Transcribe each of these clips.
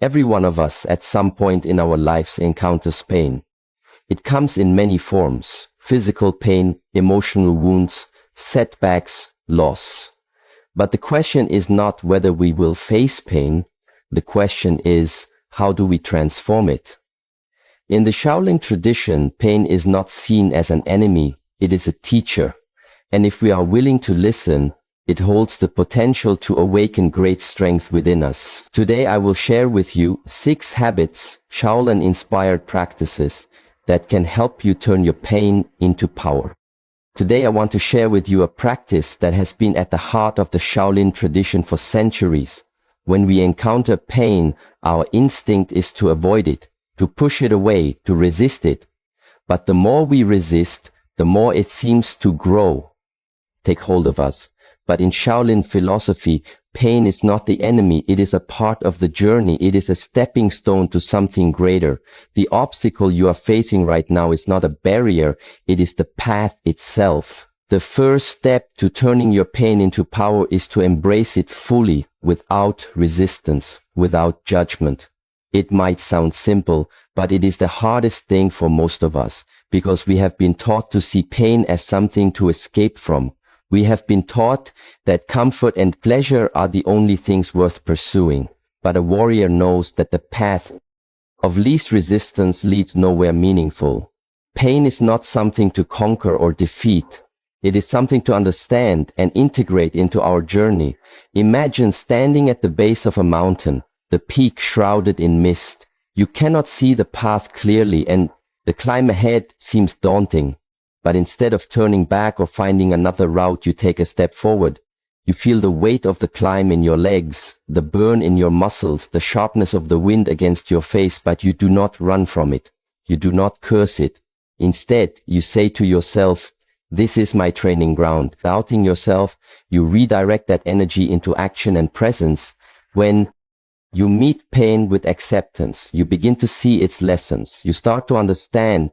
Every one of us at some point in our lives encounters pain. It comes in many forms: physical pain, emotional wounds, setbacks, loss. But the question is not whether we will face pain. The question is, how do we transform it? In the Shaolin tradition, pain is not seen as an enemy, it is a teacher. And if we are willing to listen, it holds the potential to awaken great strength within us. Today I will share with you 6 habits, Shaolin-inspired practices, that can help you turn your pain into power. Today I want to share with you a practice that has been at the heart of the Shaolin tradition for centuries. When we encounter pain, our instinct is to avoid it, to push it away, to resist it. But the more we resist, the more it seems to grow, take hold of us. But in Shaolin philosophy, pain is not the enemy, it is a part of the journey, it is a stepping stone to something greater. The obstacle you are facing right now is not a barrier, it is the path itself. The first step to turning your pain into power is to embrace it fully, without resistance, without judgment. It might sound simple, but it is the hardest thing for most of us, because we have been taught to see pain as something to escape from. We have been taught that comfort and pleasure are the only things worth pursuing. But a warrior knows that the path of least resistance leads nowhere meaningful. Pain is not something to conquer or defeat. It is something to understand and integrate into our journey. Imagine standing at the base of a mountain, the peak shrouded in mist. You cannot see the path clearly and the climb ahead seems daunting. But instead of turning back or finding another route, you take a step forward. You feel the weight of the climb in your legs, the burn in your muscles, the sharpness of the wind against your face, but you do not run from it. You do not curse it. Instead, you say to yourself, "This is my training ground." Doubting yourself, you redirect that energy into action and presence. When you meet pain with acceptance, you begin to see its lessons. You start to understand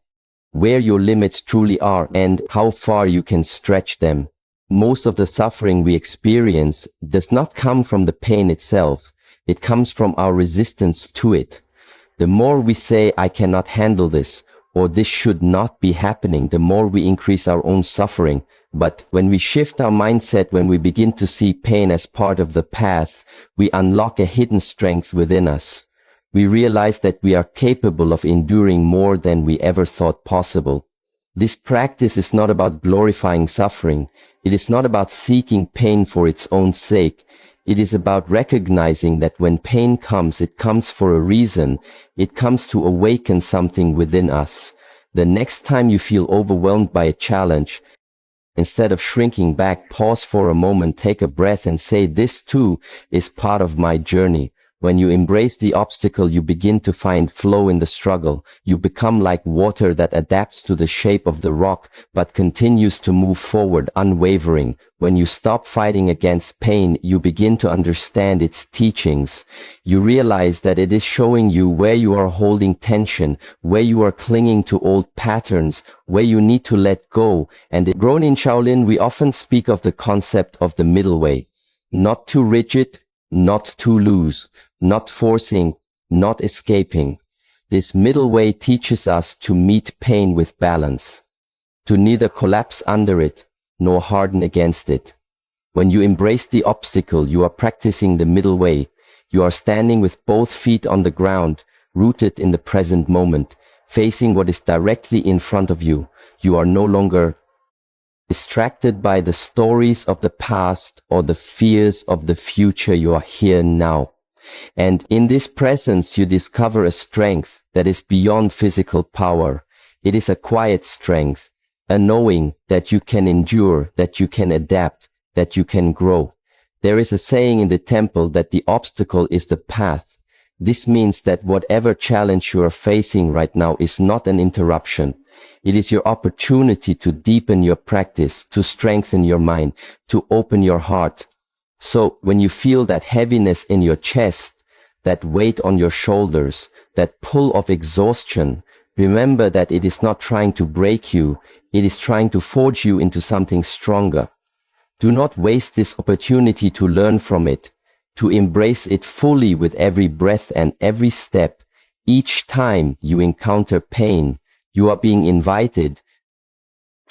where your limits truly are and how far you can stretch them. Most of the suffering we experience does not come from the pain itself. It comes from our resistance to it. The more we say, "I cannot handle this," or "this should not be happening," the more we increase our own suffering. But when we shift our mindset, when we begin to see pain as part of the path, we unlock a hidden strength within us. We realize that we are capable of enduring more than we ever thought possible. This practice is not about glorifying suffering. It is not about seeking pain for its own sake. It is about recognizing that when pain comes, it comes for a reason. It comes to awaken something within us. The next time you feel overwhelmed by a challenge, instead of shrinking back, pause for a moment, take a breath and say, "This too is part of my journey." When you embrace the obstacle, you begin to find flow in the struggle. You become like water that adapts to the shape of the rock, but continues to move forward unwavering. When you stop fighting against pain, you begin to understand its teachings. You realize that it is showing you where you are holding tension, where you are clinging to old patterns, where you need to let go. And grown in Shaolin, we often speak of the concept of the middle way. Not too rigid, not too loose, not forcing, not escaping. This middle way teaches us to meet pain with balance, to neither collapse under it, nor harden against it. When you embrace the obstacle, you are practicing the middle way. You are standing with both feet on the ground, rooted in the present moment, facing what is directly in front of you. You are no longer distracted by the stories of the past or the fears of the future. You are here now. And in this presence, you discover a strength that is beyond physical power. It is a quiet strength, a knowing that you can endure, that you can adapt, that you can grow. There is a saying in the temple that the obstacle is the path. This means that whatever challenge you are facing right now is not an interruption. It is your opportunity to deepen your practice, to strengthen your mind, to open your heart. So when you feel that heaviness in your chest, that weight on your shoulders, that pull of exhaustion, remember that it is not trying to break you, it is trying to forge you into something stronger. Do not waste this opportunity to learn from it, to embrace it fully with every breath and every step. Each time you encounter pain, you are being invited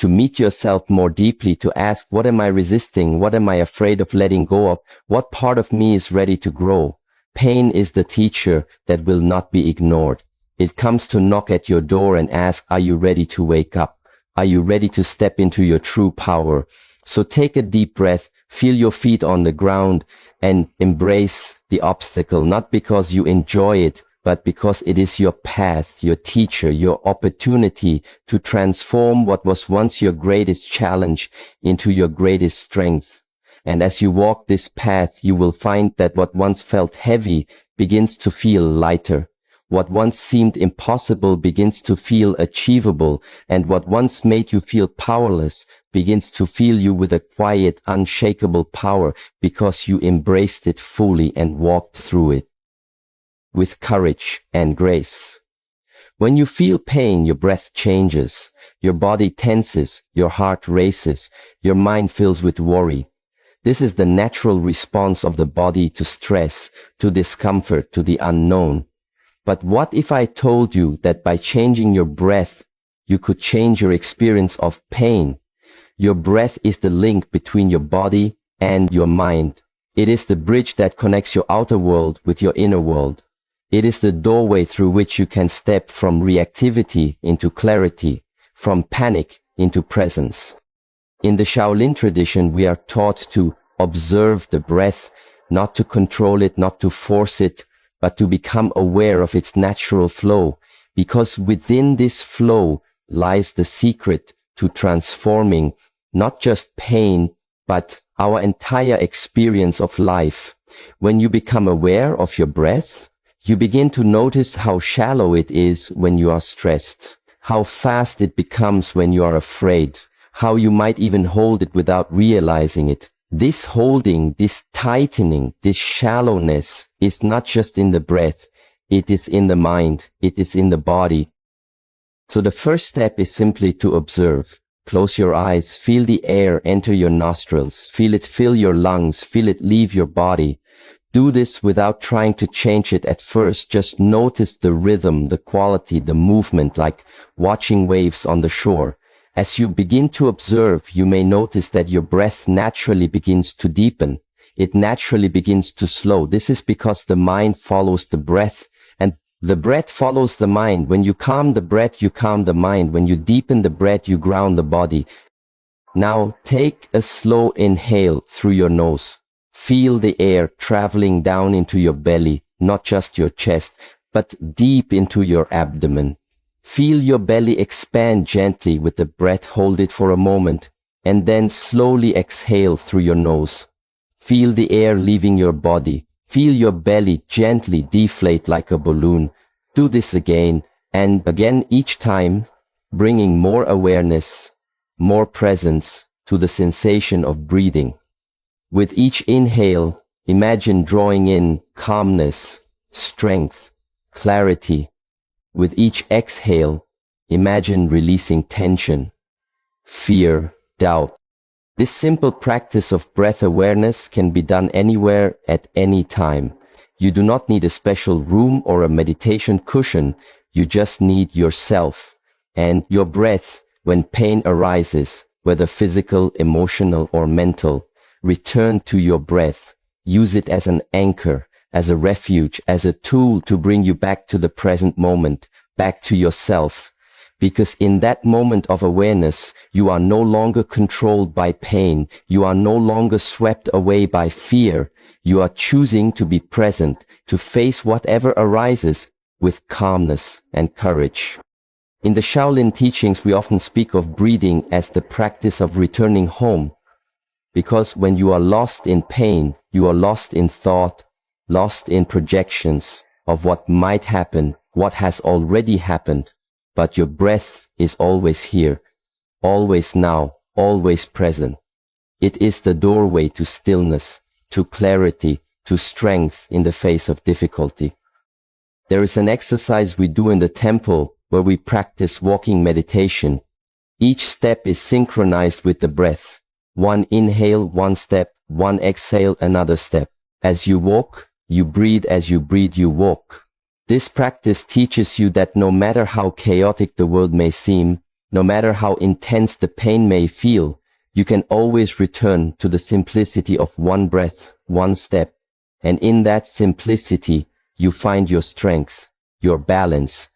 to meet yourself more deeply, to ask, what am I resisting? What am I afraid of letting go of? What part of me is ready to grow? Pain is the teacher that will not be ignored. It comes to knock at your door and ask, are you ready to wake up? Are you ready to step into your true power? So take a deep breath, feel your feet on the ground, and embrace the obstacle, not because you enjoy it, but because it is your path, your teacher, your opportunity to transform what was once your greatest challenge into your greatest strength. And as you walk this path, you will find that what once felt heavy begins to feel lighter. What once seemed impossible begins to feel achievable, and what once made you feel powerless begins to fill you with a quiet, unshakable power because you embraced it fully and walked through it with courage and grace. When you feel pain, your breath changes, your body tenses, your heart races, your mind fills with worry. This is the natural response of the body to stress, to discomfort, to the unknown. But what if I told you that by changing your breath, you could change your experience of pain? Your breath is the link between your body and your mind. It is the bridge that connects your outer world with your inner world. It is the doorway through which you can step from reactivity into clarity, from panic into presence. In the Shaolin tradition, we are taught to observe the breath, not to control it, not to force it, but to become aware of its natural flow, because within this flow lies the secret to transforming not just pain, but our entire experience of life. When you become aware of your breath, you begin to notice how shallow it is when you are stressed, how fast it becomes when you are afraid, how you might even hold it without realizing it. This holding, this tightening, this shallowness is not just in the breath, it is in the mind, it is in the body. So the first step is simply to observe. Close your eyes, feel the air enter your nostrils, feel it fill your lungs, feel it leave your body. Do this without trying to change it at first. Just notice the rhythm, the quality, the movement, like watching waves on the shore. As you begin to observe, you may notice that your breath naturally begins to deepen. It naturally begins to slow. This is because the mind follows the breath, and the breath follows the mind. When you calm the breath, you calm the mind. When you deepen the breath, you ground the body. Now take a slow inhale through your nose. Feel the air traveling down into your belly, not just your chest, but deep into your abdomen. Feel your belly expand gently with the breath. Hold it for a moment, and then slowly exhale through your nose. Feel the air leaving your body. Feel your belly gently deflate like a balloon. Do this again and again, each time bringing more awareness, more presence to the sensation of breathing. With each inhale, imagine drawing in calmness, strength, clarity. With each exhale, imagine releasing tension, fear, doubt. This simple practice of breath awareness can be done anywhere at any time. You do not need a special room or a meditation cushion. You just need yourself and your breath. When pain arises, whether physical, emotional, or mental, return to your breath. Use it as an anchor, as a refuge, as a tool to bring you back to the present moment, back to yourself. Because in that moment of awareness, you are no longer controlled by pain. You are no longer swept away by fear. You are choosing to be present, to face whatever arises with calmness and courage. In the Shaolin teachings, we often speak of breathing as the practice of returning home. Because when you are lost in pain, you are lost in thought, lost in projections of what might happen, what has already happened. But your breath is always here, always now, always present. It is the doorway to stillness, to clarity, to strength in the face of difficulty. There is an exercise we do in the temple where we practice walking meditation. Each step is synchronized with the breath. One inhale, one step, one exhale, another step. As you walk, you breathe. As you breathe, you walk. This practice teaches you that no matter how chaotic the world may seem, no matter how intense the pain may feel, you can always return to the simplicity of one breath, one step, and in that simplicity, you find your strength, your balance.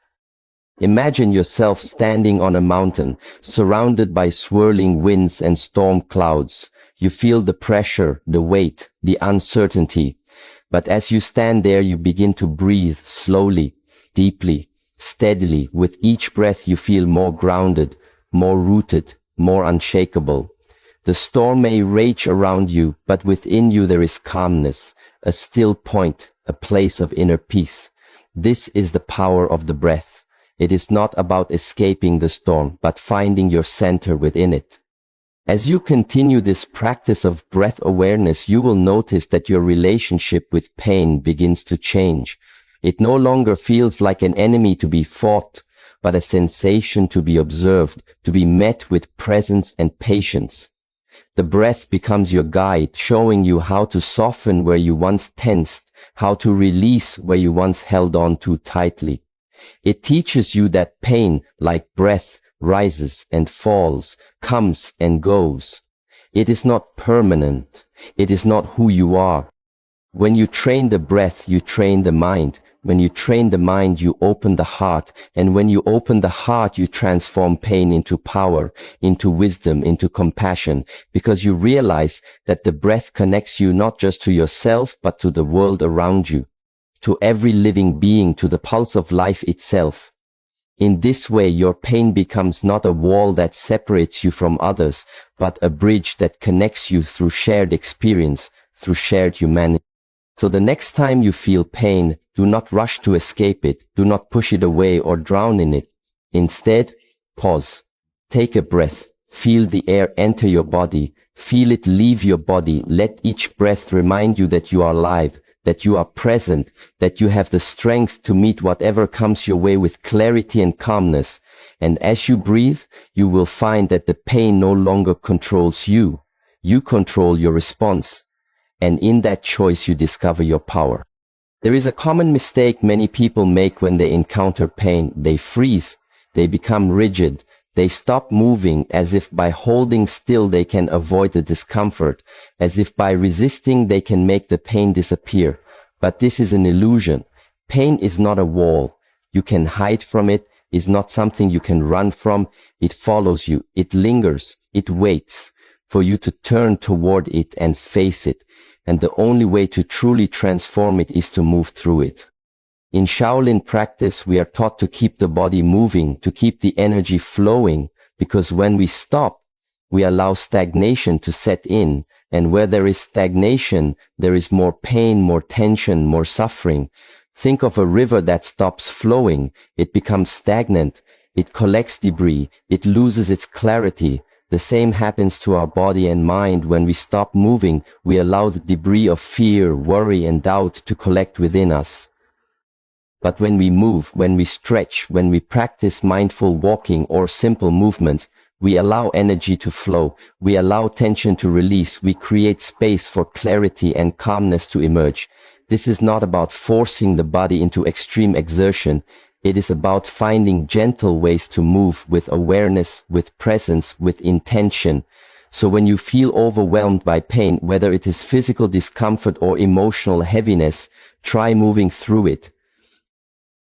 Imagine yourself standing on a mountain, surrounded by swirling winds and storm clouds. You feel the pressure, the weight, the uncertainty. But as you stand there, you begin to breathe slowly, deeply, steadily. With each breath, you feel more grounded, more rooted, more unshakable. The storm may rage around you, but within you there is calmness, a still point, a place of inner peace. This is the power of the breath. It is not about escaping the storm, but finding your center within it. As you continue this practice of breath awareness, you will notice that your relationship with pain begins to change. It no longer feels like an enemy to be fought, but a sensation to be observed, to be met with presence and patience. The breath becomes your guide, showing you how to soften where you once tensed, how to release where you once held on too tightly. It teaches you that pain, like breath, rises and falls, comes and goes. It is not permanent. It is not who you are. When you train the breath, you train the mind. When you train the mind, you open the heart. And when you open the heart, you transform pain into power, into wisdom, into compassion, because you realize that the breath connects you not just to yourself, but to the world around you, to every living being, to the pulse of life itself. In this way, your pain becomes not a wall that separates you from others, but a bridge that connects you through shared experience, through shared humanity. So the next time you feel pain, do not rush to escape it. Do not push it away or drown in it. Instead, pause. Take a breath. Feel the air enter your body. Feel it leave your body. Let each breath remind you that you are alive, that you are present, that you have the strength to meet whatever comes your way with clarity and calmness. And as you breathe, you will find that the pain no longer controls you. You control your response. And in that choice, you discover your power. There is a common mistake many people make when they encounter pain. They freeze. They become rigid. They stop moving, as if by holding still they can avoid the discomfort, as if by resisting they can make the pain disappear. But this is an illusion. Pain is not a wall. You can hide from it. It's not something you can run from. It follows you. It lingers. It waits for you to turn toward it and face it. And the only way to truly transform it is to move through it. In Shaolin practice, we are taught to keep the body moving, to keep the energy flowing, because when we stop, we allow stagnation to set in, and where there is stagnation, there is more pain, more tension, more suffering. Think of a river that stops flowing. It becomes stagnant. It collects debris. It loses its clarity. The same happens to our body and mind. When we stop moving, we allow the debris of fear, worry, and doubt to collect within us. But when we move, when we stretch, when we practice mindful walking or simple movements, we allow energy to flow. We allow tension to release. We create space for clarity and calmness to emerge. This is not about forcing the body into extreme exertion. It is about finding gentle ways to move with awareness, with presence, with intention. So when you feel overwhelmed by pain, whether it is physical discomfort or emotional heaviness, try moving through it.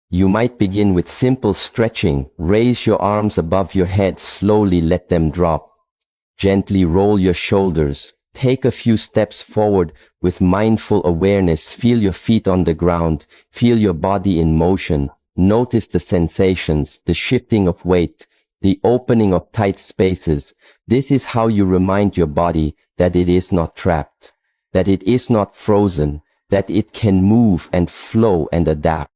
You might begin with simple stretching. Raise your arms above your head, slowly let them drop. Gently roll your shoulders. Take a few steps forward with mindful awareness. Feel your feet on the ground. Feel your body in motion. Notice the sensations, the shifting of weight, the opening of tight spaces. This is how you remind your body that it is not trapped, that it is not frozen, that it can move and flow and adapt.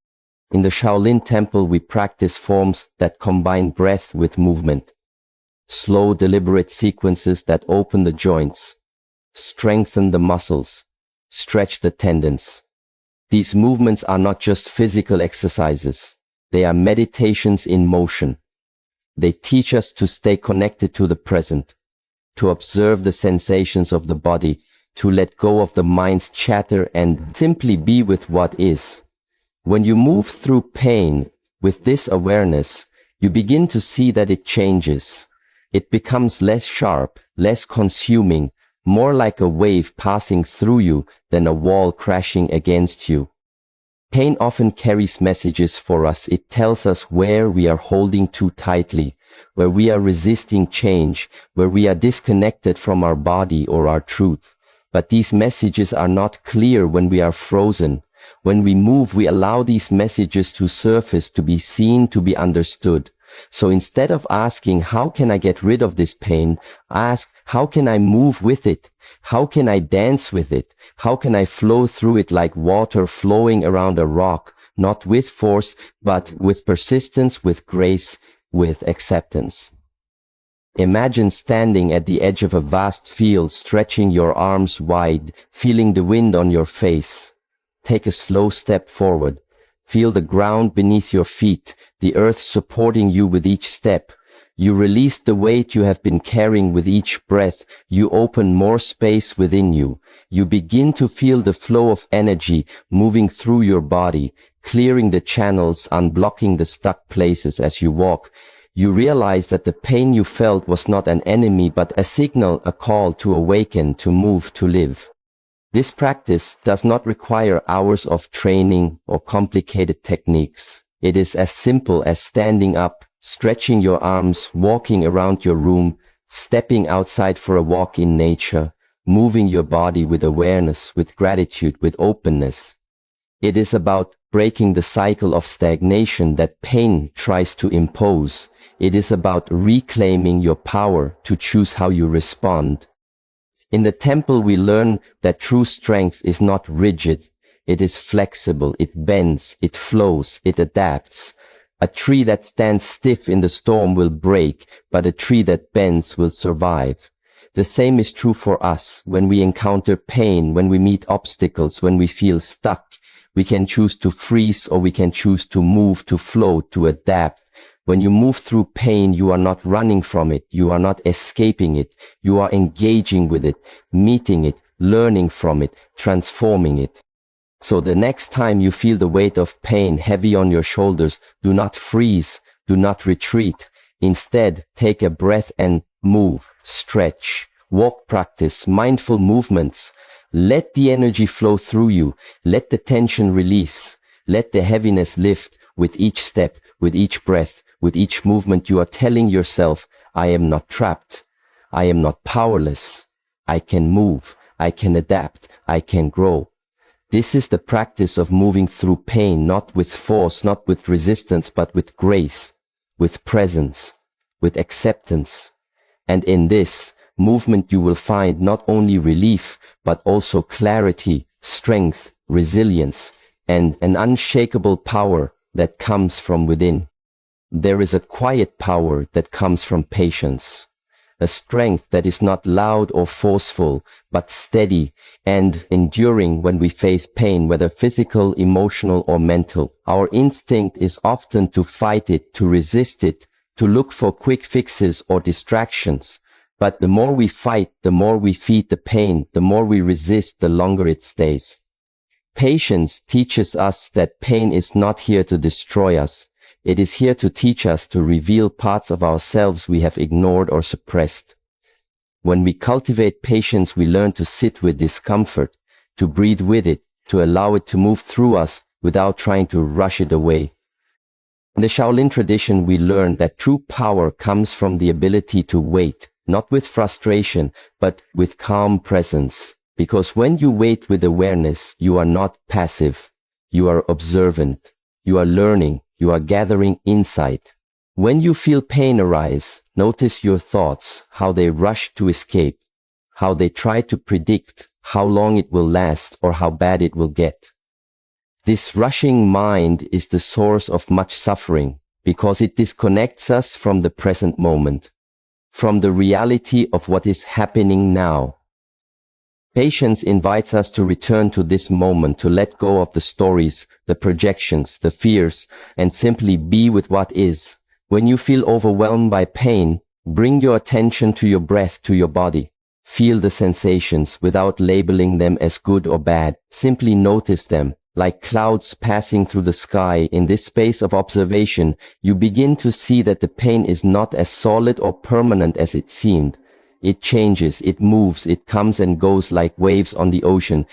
In the Shaolin Temple, we practice forms that combine breath with movement. Slow, deliberate sequences that open the joints, strengthen the muscles, stretch the tendons. These movements are not just physical exercises. They are meditations in motion. They teach us to stay connected to the present, to observe the sensations of the body, to let go of the mind's chatter and simply be with what is. When you move through pain with this awareness, you begin to see that it changes. It becomes less sharp, less consuming, more like a wave passing through you than a wall crashing against you. Pain often carries messages for us. It tells us where we are holding too tightly, where we are resisting change, where we are disconnected from our body or our truth. But these messages are not clear when we are frozen. When we move, we allow these messages to surface, to be seen, to be understood. So instead of asking, how can I get rid of this pain? Ask, how can I move with it? How can I dance with it? How can I flow through it like water flowing around a rock, not with force, but with persistence, with grace, with acceptance? Imagine standing at the edge of a vast field, stretching your arms wide, feeling the wind on your face. Take a slow step forward. Feel the ground beneath your feet, the earth supporting you with each step. You release the weight you have been carrying with each breath. You open more space within you. You begin to feel the flow of energy moving through your body, clearing the channels, unblocking the stuck places as you walk. You realize that the pain you felt was not an enemy, but a signal, a call to awaken, to move, to live. This practice does not require hours of training or complicated techniques. It is as simple as standing up, stretching your arms, walking around your room, stepping outside for a walk in nature, moving your body with awareness, with gratitude, with openness. It is about breaking the cycle of stagnation that pain tries to impose. It is about reclaiming your power to choose how you respond. In the temple, we learn that true strength is not rigid. It is flexible, it bends, it flows, it adapts. A tree that stands stiff in the storm will break, but a tree that bends will survive. The same is true for us. When we encounter pain, when we meet obstacles, when we feel stuck, we can choose to freeze or we can choose to move, to flow, to adapt. When you move through pain, you are not running from it. You are not escaping it. You are engaging with it, meeting it, learning from it, transforming it. So the next time you feel the weight of pain heavy on your shoulders, do not freeze, do not retreat. Instead, take a breath and move, stretch, walk, practice mindful movements. Let the energy flow through you. Let the tension release. Let the heaviness lift with each step, with each breath. With each movement, you are telling yourself, I am not trapped. I am not powerless. I can move. I can adapt. I can grow. This is the practice of moving through pain, not with force, not with resistance, but with grace, with presence, with acceptance. And in this movement, you will find not only relief, but also clarity, strength, resilience, and an unshakable power that comes from within. There is a quiet power that comes from patience, a strength that is not loud or forceful, but steady and enduring. When we face pain, whether physical, emotional, or mental, our instinct is often to fight it, to resist it, to look for quick fixes or distractions. But the more we fight, the more we feed the pain, the more we resist, the longer it stays. Patience teaches us that pain is not here to destroy us. It is here to teach us, to reveal parts of ourselves we have ignored or suppressed. When we cultivate patience, we learn to sit with discomfort, to breathe with it, to allow it to move through us without trying to rush it away. In the Shaolin tradition, we learn that true power comes from the ability to wait, not with frustration, but with calm presence. Because when you wait with awareness, you are not passive. You are observant. You are learning. You are gathering insight. When you feel pain arise, notice your thoughts, how they rush to escape, how they try to predict how long it will last or how bad it will get. This rushing mind is the source of much suffering because it disconnects us from the present moment, from the reality of what is happening now. Patience invites us to return to this moment, to let go of the stories, the projections, the fears, and simply be with what is. When you feel overwhelmed by pain, bring your attention to your breath, to your body. Feel the sensations without labeling them as good or bad. Simply notice them, like clouds passing through the sky. In this space of observation, you begin to see that the pain is not as solid or permanent as it seemed. It changes, it moves, it comes and goes like waves on the ocean.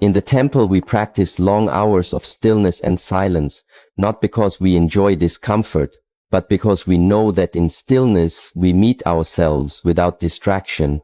In the temple, we practice long hours of stillness and silence, not because we enjoy discomfort, but because we know that in stillness we meet ourselves without distraction.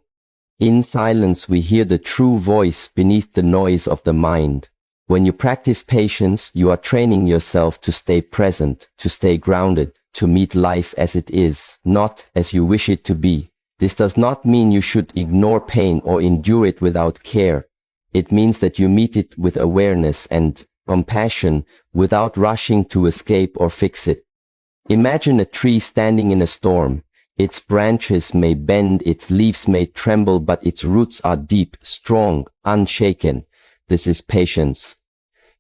In silence we hear the true voice beneath the noise of the mind. When you practice patience, you are training yourself to stay present, to stay grounded, to meet life as it is, not as you wish it to be. This does not mean you should ignore pain or endure it without care. It means that you meet it with awareness and compassion without rushing to escape or fix it. Imagine a tree standing in a storm. Its branches may bend, its leaves may tremble, but its roots are deep, strong, unshaken. This is patience.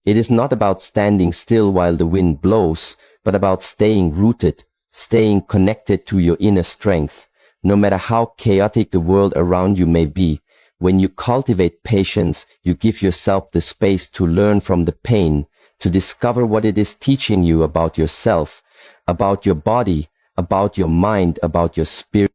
It is not about standing still while the wind blows, but about staying rooted, staying connected to your inner strength. No matter how chaotic the world around you may be, when you cultivate patience, you give yourself the space to learn from the pain, to discover what it is teaching you about yourself, about your body, about your mind, about your spirit.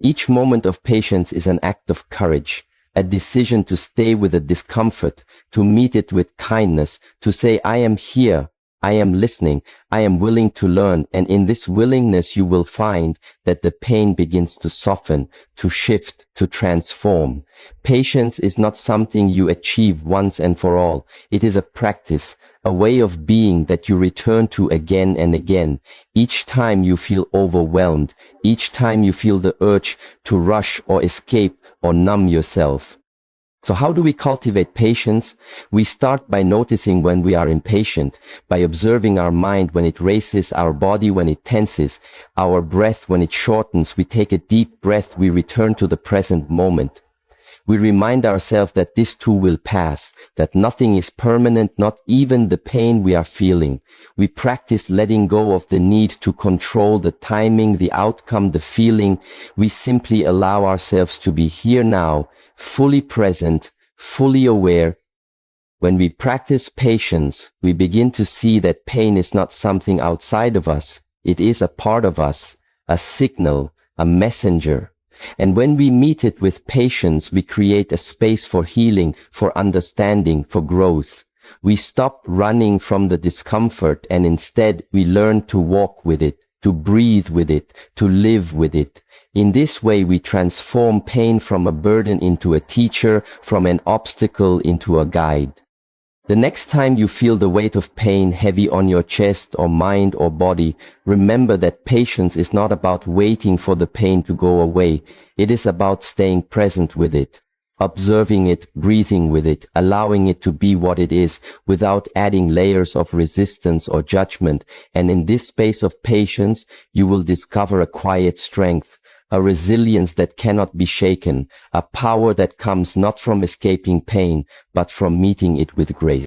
Each moment of patience is an act of courage, a decision to stay with the discomfort, to meet it with kindness, to say, I am here, I am listening, I am willing to learn, and in this willingness you will find that the pain begins to soften, to shift, to transform. Patience is not something you achieve once and for all. It is a practice, a way of being that you return to again and again. Each time you feel overwhelmed, each time you feel the urge to rush or escape or numb yourself. So how do we cultivate patience? We start by noticing when we are impatient, by observing our mind when it races, our body when it tenses, our breath when it shortens. We take a deep breath, we return to the present moment. We remind ourselves that this too will pass, that nothing is permanent, not even the pain we are feeling. We practice letting go of the need to control the timing, the outcome, the feeling. We simply allow ourselves to be here now, fully present, fully aware. When we practice patience, we begin to see that pain is not something outside of us. It is a part of us, a signal, a messenger. And when we meet it with patience, we create a space for healing, for understanding, for growth. We stop running from the discomfort and instead we learn to walk with it, to breathe with it, to live with it. In this way, we transform pain from a burden into a teacher, from an obstacle into a guide. The next time you feel the weight of pain heavy on your chest or mind or body, remember that patience is not about waiting for the pain to go away. It is about staying present with it, observing it, breathing with it, allowing it to be what it is without adding layers of resistance or judgment. And in this space of patience, you will discover a quiet strength, a resilience that cannot be shaken, a power that comes not from escaping pain, but from meeting it with grace.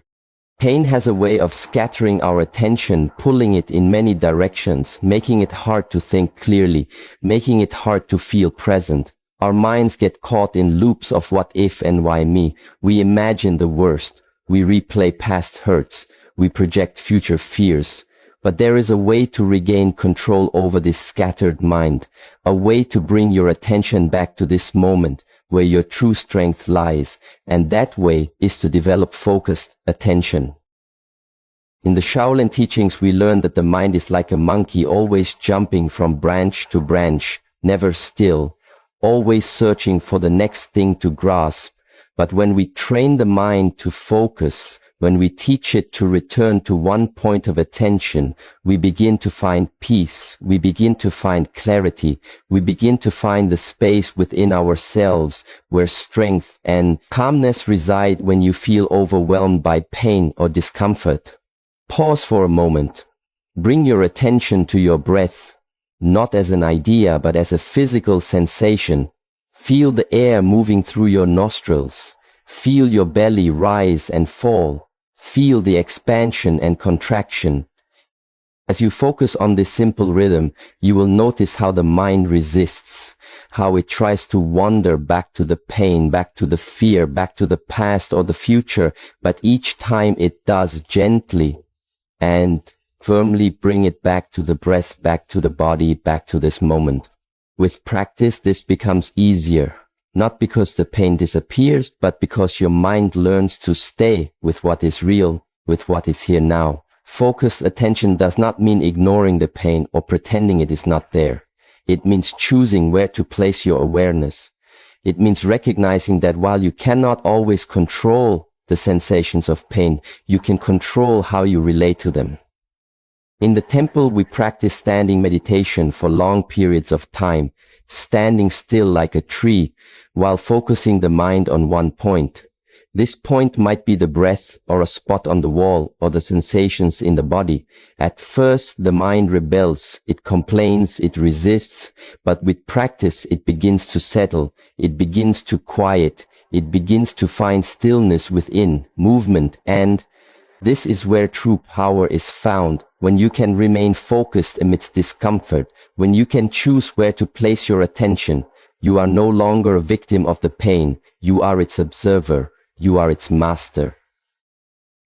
Pain has a way of scattering our attention, pulling it in many directions, making it hard to think clearly, making it hard to feel present. Our minds get caught in loops of what if and why me. We imagine the worst. We replay past hurts. We project future fears. But there is a way to regain control over this scattered mind, a way to bring your attention back to this moment where your true strength lies, and that way is to develop focused attention. In the Shaolin teachings, we learn that the mind is like a monkey, always jumping from branch to branch, never still, always searching for the next thing to grasp. But when we train the mind to focus, when we teach it to return to one point of attention, we begin to find peace, we begin to find clarity, we begin to find the space within ourselves where strength and calmness reside when you feel overwhelmed by pain or discomfort. Pause for a moment. Bring your attention to your breath, not as an idea, but as a physical sensation. Feel the air moving through your nostrils. Feel your belly rise and fall. Feel the expansion and contraction. As you focus on this simple rhythm, you will notice how the mind resists, how it tries to wander back to the pain, back to the fear, back to the past or the future, but each time it does gently and firmly bring it back to the breath, back to the body, back to this moment. With practice, this becomes easier, not because the pain disappears, but because your mind learns to stay with what is real, with what is here now. Focused attention does not mean ignoring the pain or pretending it is not there. It means choosing where to place your awareness. It means recognizing that while you cannot always control the sensations of pain, you can control how you relate to them. In the temple, we practice standing meditation for long periods of time, standing still like a tree while focusing the mind on one point. This point might be the breath or a spot on the wall or the sensations in the body. At first, the mind rebels, it complains, it resists, but with practice, it begins to settle, it begins to quiet, it begins to find stillness within, movement, and this is where true power is found, when you can remain focused amidst discomfort, when you can choose where to place your attention. You are no longer a victim of the pain, you are its observer. You are its master.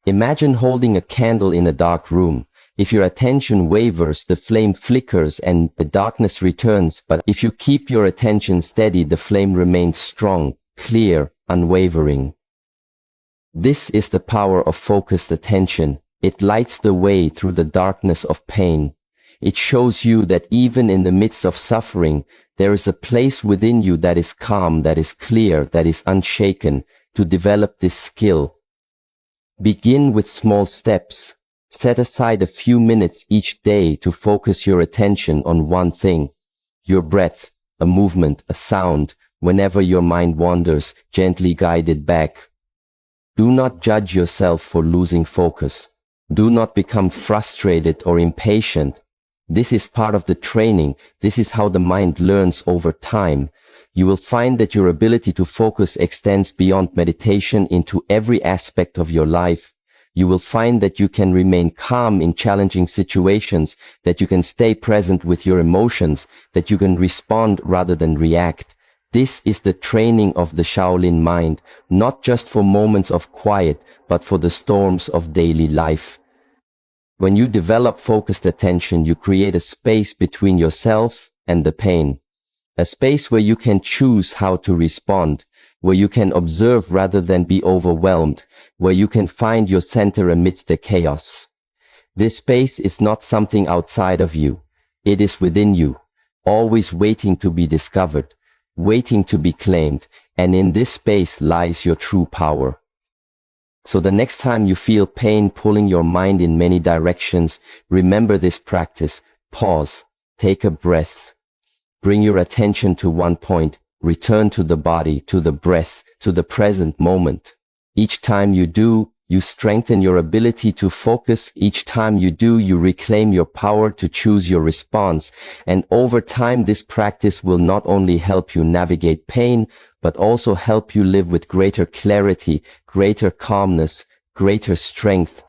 Imagine holding a candle in a dark room. If your attention wavers, the flame flickers and the darkness returns. But if you keep your attention steady, the flame remains strong, clear, unwavering. This is the power of focused attention. It lights the way through the darkness of pain. It shows you that even in the midst of suffering, there is a place within you that is calm, that is clear, that is unshaken. To develop this skill, begin with small steps. Set aside a few minutes each day to focus your attention on one thing. Your breath, a movement, a sound. Whenever your mind wanders, gently guide it back. Do not judge yourself for losing focus. Do not become frustrated or impatient. This is part of the training. This is how the mind learns over time. You will find that your ability to focus extends beyond meditation into every aspect of your life. You will find that you can remain calm in challenging situations, that you can stay present with your emotions, that you can respond rather than react. This is the training of the Shaolin mind, not just for moments of quiet, but for the storms of daily life. When you develop focused attention, you create a space between yourself and the pain. A space where you can choose how to respond, where you can observe rather than be overwhelmed, where you can find your center amidst the chaos. This space is not something outside of you. It is within you, always waiting to be discovered, waiting to be claimed, and in this space lies your true power. So the next time you feel pain pulling your mind in many directions, remember this practice. Pause, take a breath. Bring your attention to one point, return to the body, to the breath, to the present moment. Each time you do, you strengthen your ability to focus. Each time you do, you reclaim your power to choose your response. And over time, this practice will not only help you navigate pain, but also help you live with greater clarity, greater calmness, greater strength.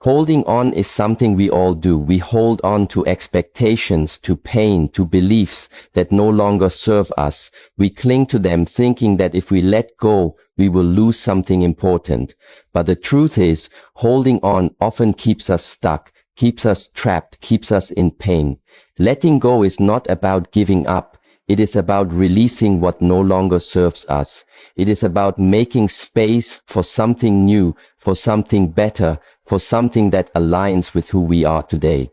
Holding on is something we all do. We hold on to expectations, to pain, to beliefs that no longer serve us. We cling to them thinking that if we let go, we will lose something important. But the truth is, holding on often keeps us stuck, keeps us trapped, keeps us in pain. Letting go is not about giving up. It is about releasing what no longer serves us. It is about making space for something new, for something better, for something that aligns with who we are today.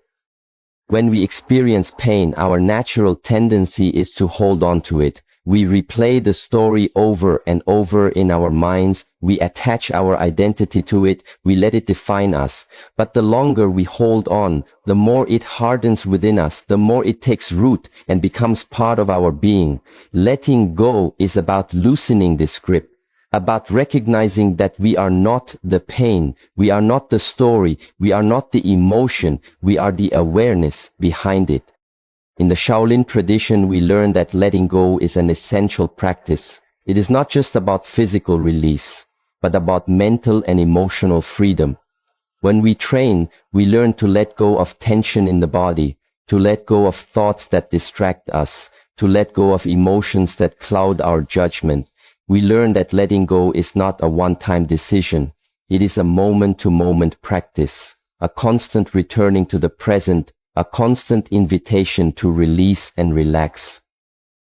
When we experience pain, our natural tendency is to hold on to it. We replay the story over and over in our minds. We attach our identity to it. We let it define us. But the longer we hold on, the more it hardens within us, the more it takes root and becomes part of our being. Letting go is about loosening this grip, about recognizing that we are not the pain, we are not the story, we are not the emotion, we are the awareness behind it. In the Shaolin tradition, we learn that letting go is an essential practice. It is not just about physical release, but about mental and emotional freedom. When we train, we learn to let go of tension in the body, to let go of thoughts that distract us, to let go of emotions that cloud our judgment. We learn that letting go is not a one-time decision. It is a moment-to-moment practice, a constant returning to the present, a constant invitation to release and relax.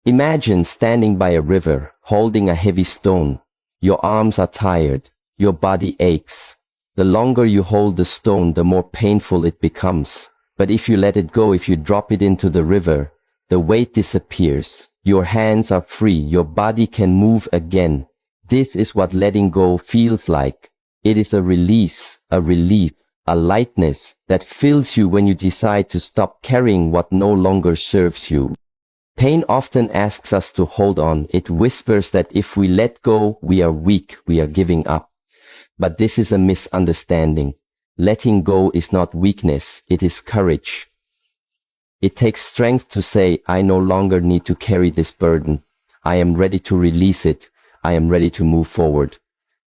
Imagine standing by a river, holding a heavy stone. Your arms are tired, your body aches. The longer you hold the stone, the more painful it becomes. But if you let it go, if you drop it into the river, the weight disappears. Your hands are free, your body can move again. This is what letting go feels like. It is a release, a relief, a lightness that fills you when you decide to stop carrying what no longer serves you. Pain often asks us to hold on. It whispers that if we let go, we are weak, we are giving up. But this is a misunderstanding. Letting go is not weakness, it is courage. It takes strength to say, I no longer need to carry this burden. I am ready to release it. I am ready to move forward.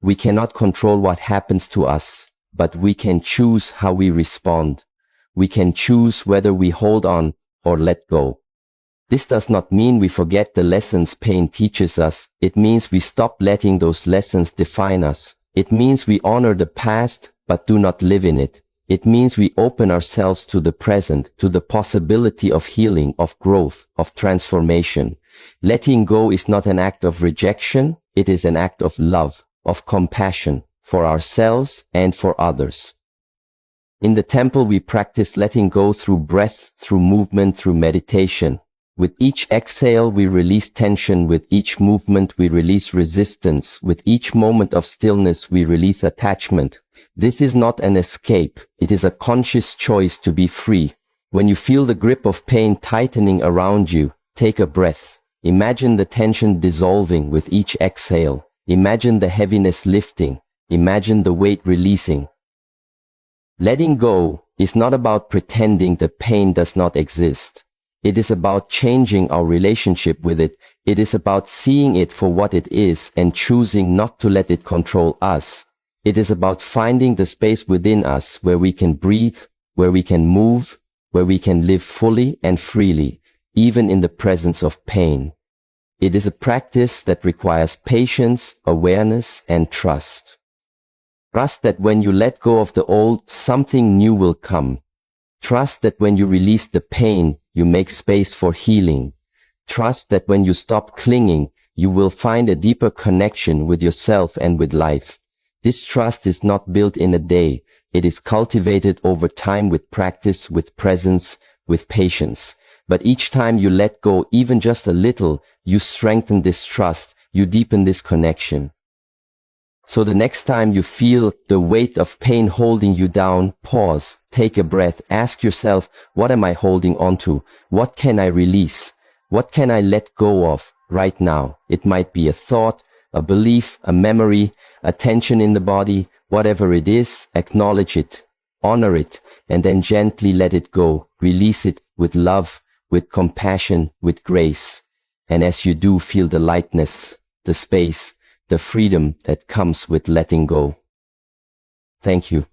We cannot control what happens to us, but we can choose how we respond. We can choose whether we hold on or let go. This does not mean we forget the lessons pain teaches us. It means we stop letting those lessons define us. It means we honor the past, but do not live in it. It means we open ourselves to the present, to the possibility of healing, of growth, of transformation. Letting go is not an act of rejection. It is an act of love, of compassion, for ourselves and for others. In the temple, we practice letting go through breath, through movement, through meditation. With each exhale, we release tension. With each movement, we release resistance. With each moment of stillness, we release attachment. This is not an escape. It is a conscious choice to be free. When you feel the grip of pain tightening around you, take a breath. Imagine the tension dissolving with each exhale. Imagine the heaviness lifting. Imagine the weight releasing. Letting go is not about pretending the pain does not exist. It is about changing our relationship with it. It is about seeing it for what it is and choosing not to let it control us. It is about finding the space within us where we can breathe, where we can move, where we can live fully and freely, even in the presence of pain. It is a practice that requires patience, awareness, and trust. Trust that when you let go of the old, something new will come. Trust that when you release the pain, you make space for healing. Trust that when you stop clinging, you will find a deeper connection with yourself and with life. This trust is not built in a day. It is cultivated over time with practice, with presence, with patience. But each time you let go, even just a little, you strengthen this trust, you deepen this connection. So the next time you feel the weight of pain holding you down, pause, take a breath, ask yourself, what am I holding on to? What can I release? What can I let go of right now? It might be a thought, a belief, a memory, a tension in the body, whatever it is, acknowledge it, honor it, and then gently let it go. Release it with love, with compassion, with grace. And as you do, feel the lightness, the space, the freedom that comes with letting go. Thank you.